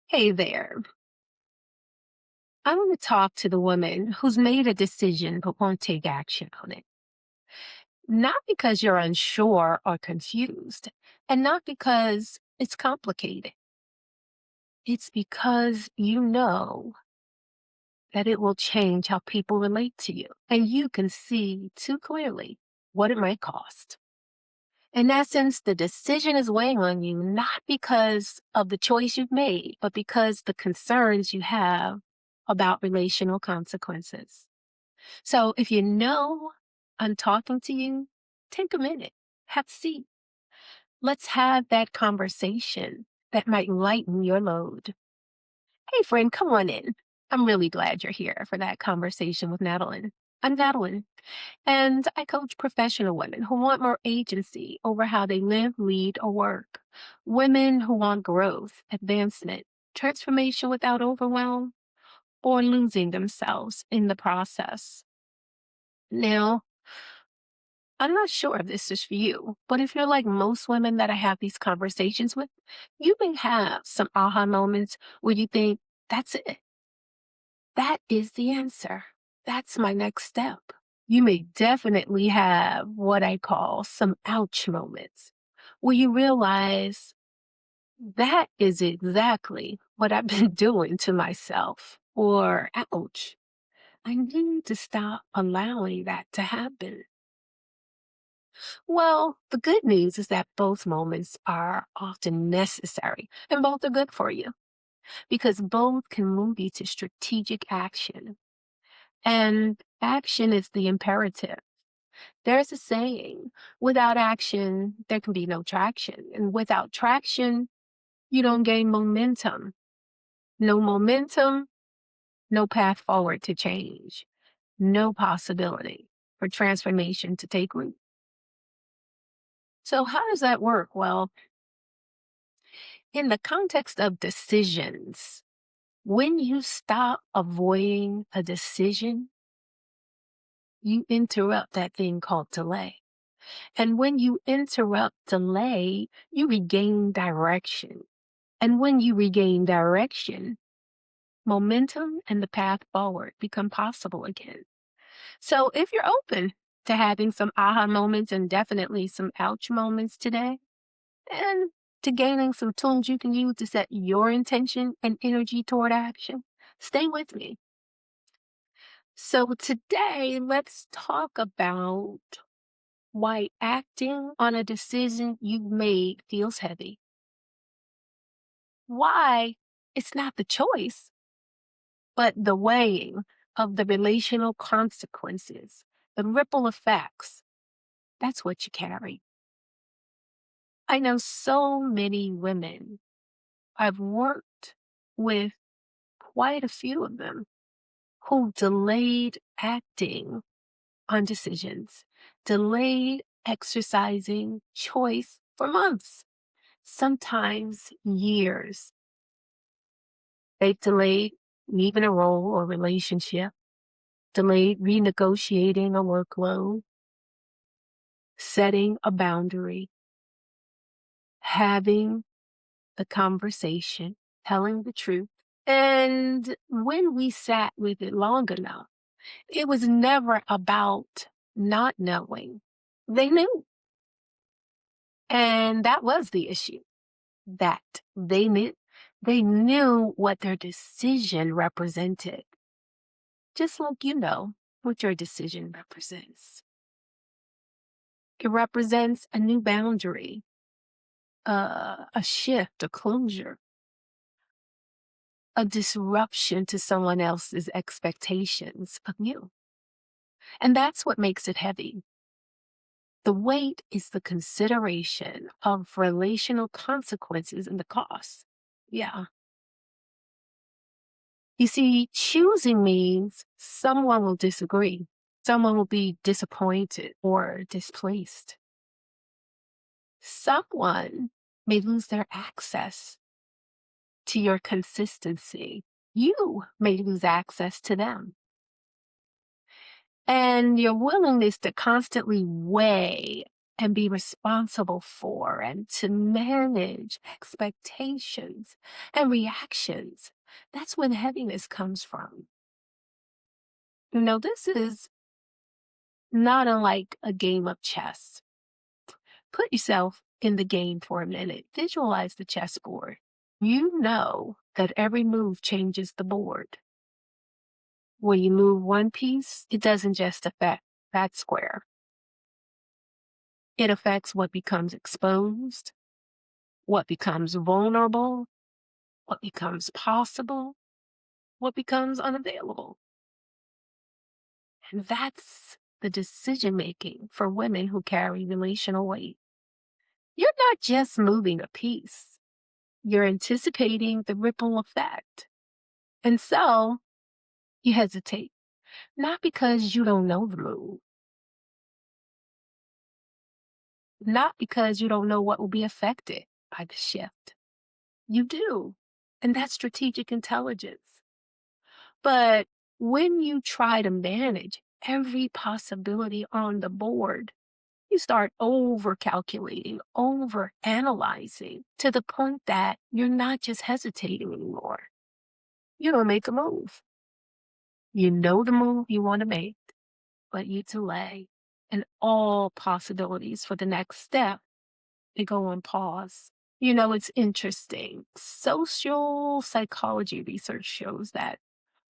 Hey there. I want to talk to the woman who's made a decision but won't take action on it. Not because you're unsure or confused, and not because it's complicated. It's because you know that it will change how people relate to you, and you can see too clearly what it might cost. In essence, the decision is weighing on you not because of the choice you've made, but because the concerns you have about relational consequences. So if you know I'm talking to you, take a minute, have a seat. Let's have that conversation that might lighten your load. Hey, friend, come on in. I'm really glad you're here for that conversation with Madeline. I'm Madeline, and I coach professional women who want more agency over how they live, lead, or work. Women who want growth, advancement, transformation without overwhelm, or losing themselves in the process. Now, I'm not sure if this is for you, but if you're like most women that I have these conversations with, you may have some aha moments where you think, that's it. That is the answer. That's my next step. You may definitely have what I call some ouch moments where you realize that is exactly what I've been doing to myself. Or, ouch, I need to stop allowing that to happen. Well, the good news is that both moments are often necessary and both are good for you because both can move you to strategic action. And action is the imperative. There's a saying, without action, there can be no traction. And without traction, you don't gain momentum. No momentum, no path forward to change. No possibility for transformation to take root. So, how does that work? Well, in the context of decisions, when you stop avoiding a decision, you interrupt that thing called delay. And when you interrupt delay, you regain direction. And when you regain direction, momentum and the path forward become possible again. So if you're open to having some aha moments and definitely some ouch moments today, and to gaining some tools you can use to set your intention and energy toward action, stay with me. So today, let's talk about why acting on a decision you've made feels heavy. Why it's not the choice, but the weighing of the relational consequences, the ripple effects. That's what you carry. I know so many women. I've worked with quite a few of them who delayed acting on decisions, delayed exercising choice for months, sometimes years. They've delayed leaving a role or relationship, delayed renegotiating a workload, setting a boundary, having the conversation, telling the truth. And when we sat with it long enough, it was never about not knowing. They knew. And that was the issue, that they knew. They knew what their decision represented, just like you know what your decision represents. It represents a new boundary, a shift, a closure, a disruption to someone else's expectations of you. And that's what makes it heavy. The weight is the consideration of relational consequences and the cost. Yeah. You see, choosing means someone will disagree. Someone will be disappointed or displaced. Someone may lose their access to your consistency. You may lose access to them. And your willingness to constantly weigh and be responsible for and to manage expectations and reactions. That's when heaviness comes from. This is not unlike a game of chess. Put yourself in the game for a minute. Visualize the chessboard. You know that every move changes the board. When you move one piece, it doesn't just affect that square. It affects what becomes exposed, what becomes vulnerable, what becomes possible, what becomes unavailable. And that's the decision making for women who carry relational weight. You're not just moving a piece, you're anticipating the ripple effect. And so you hesitate, not because you don't know the move, not because you don't know what will be affected by the shift. You do. And that's strategic intelligence. But when you try to manage every possibility on the board, you start over calculating, over analyzing to the point that you're not just hesitating anymore. You don't make a move. You know the move you want to make, but you delay. And all possibilities for the next step, they go on pause. It's interesting. Social psychology research shows that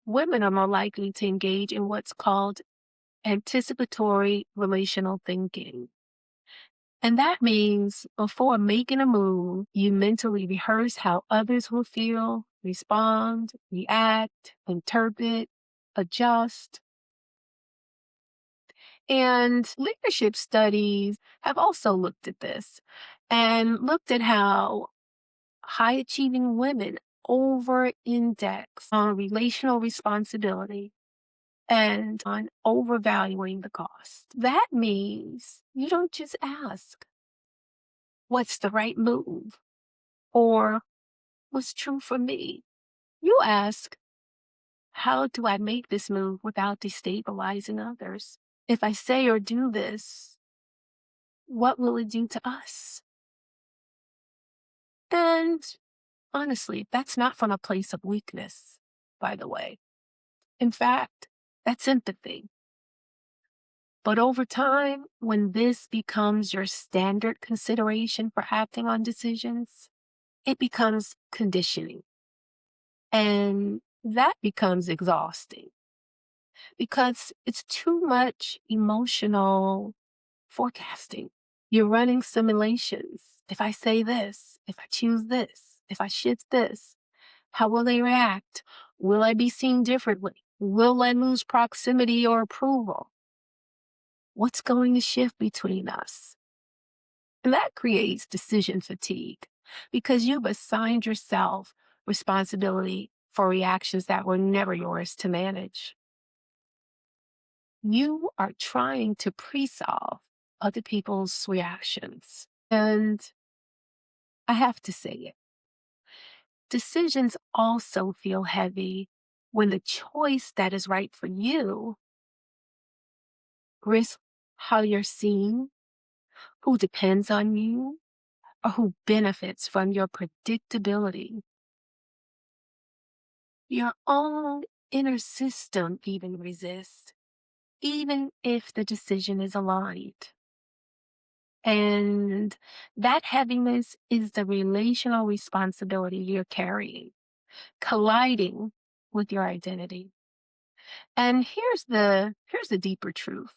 women are more likely to engage in what's called anticipatory relational thinking. And that means before making a move, you mentally rehearse how others will feel, respond, react, interpret, adjust. And leadership studies have also looked at this and looked at how high achieving women over index on relational responsibility and on overvaluing the cost. That means you don't just ask, what's the right move? Or what's true for me? You ask, how do I make this move without destabilizing others? If I say or do this, what will it do to us? And honestly, that's not from a place of weakness, by the way. In fact, that's empathy. But over time, when this becomes your standard consideration for acting on decisions, it becomes conditioning. And that becomes exhausting because it's too much emotional forecasting. You're running simulations. If I say this, if I choose this, if I shift this, how will they react? Will I be seen differently? Will I lose proximity or approval? What's going to shift between us? And that creates decision fatigue because you've assigned yourself responsibility for reactions that were never yours to manage. You are trying to pre-solve other people's reactions. And I have to say it, decisions also feel heavy when the choice that is right for you risks how you're seen, who depends on you, or who benefits from your predictability. Your own inner system even resists, even if the decision is aligned. And that heaviness is the relational responsibility you're carrying, colliding with your identity. And here's the deeper truth.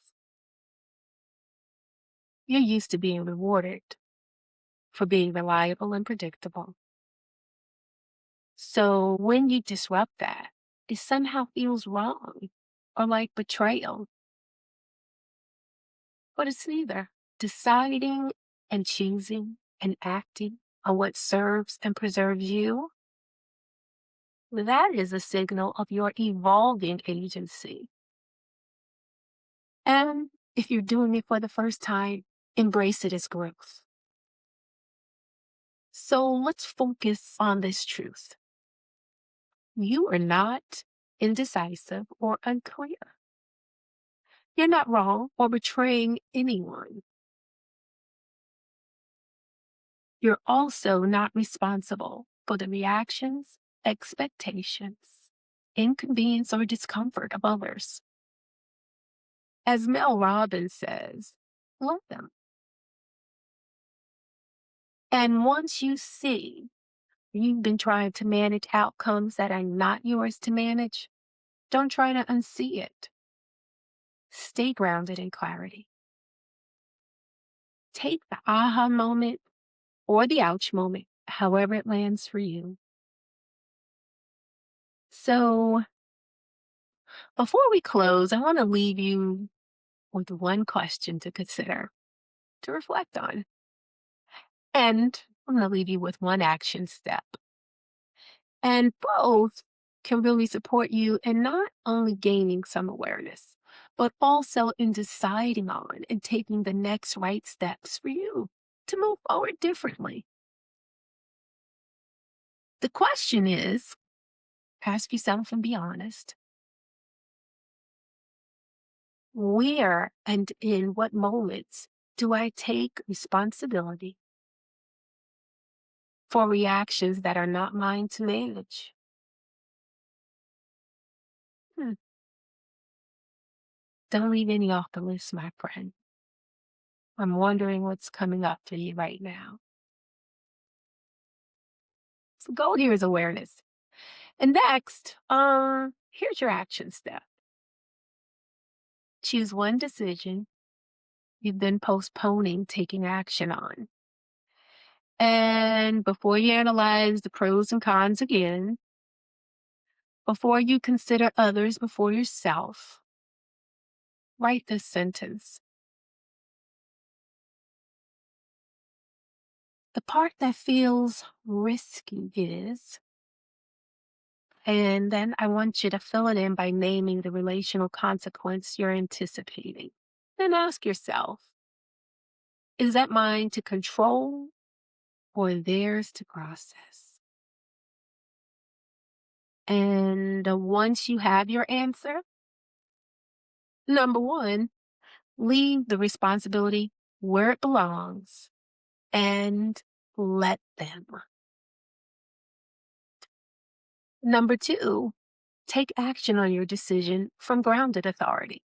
You're used to being rewarded for being reliable and predictable. So when you disrupt that, it somehow feels wrong or like betrayal, but it's neither. Deciding and choosing and acting on what serves and preserves you, that is a signal of your evolving agency. And if you're doing it for the first time, embrace it as growth. So let's focus on this truth. You are not indecisive or unclear. You're not wrong or betraying anyone. You're also not responsible for the reactions, expectations, inconvenience, or discomfort of others. As Mel Robbins says, let them. And once you see you've been trying to manage outcomes that are not yours to manage, don't try to unsee it. Stay grounded in clarity. Take the aha moment or the ouch moment, however it lands for you. So, before we close, I want to leave you with one question to consider, to reflect on. And I'm going to leave you with one action step. And both can really support you in not only gaining some awareness, but also in deciding on and taking the next right steps for you to move forward differently. The question is, ask yourself and be honest. Where and in what moments do I take responsibility for reactions that are not mine to manage? Hmm, Don't leave any off the list, my friend. I'm wondering what's coming up for you right now. So, goal here is awareness. And next, here's your action step. Choose one decision you've been postponing taking action on. And before you analyze the pros and cons again, before you consider others before yourself, write this sentence. The part that feels risky is, and then I want you to fill it in by naming the relational consequence you're anticipating. Then ask yourself, is that mine to control or theirs to process? And once you have your answer, number one, leave the responsibility where it belongs and let them. Number two, take action on your decision from grounded authority.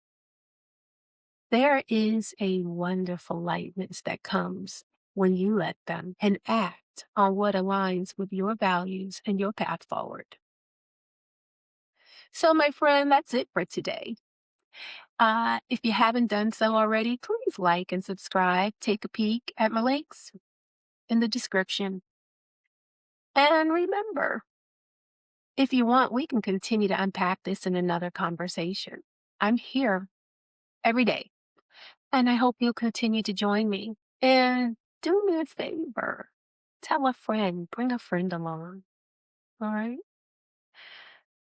There is a wonderful lightness that comes when you let them and act on what aligns with your values and your path forward. So, my friend, that's it for today. If you haven't done so already, please like and subscribe. Take a peek at my links in the description. And remember, if you want, we can continue to unpack this in another conversation. I'm here every day, and I hope you'll continue to join me. And do me a favor, tell a friend, bring a friend along. All right?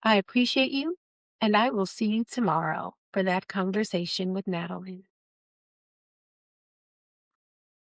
I appreciate you, and I will see you tomorrow for that conversation with Natalie.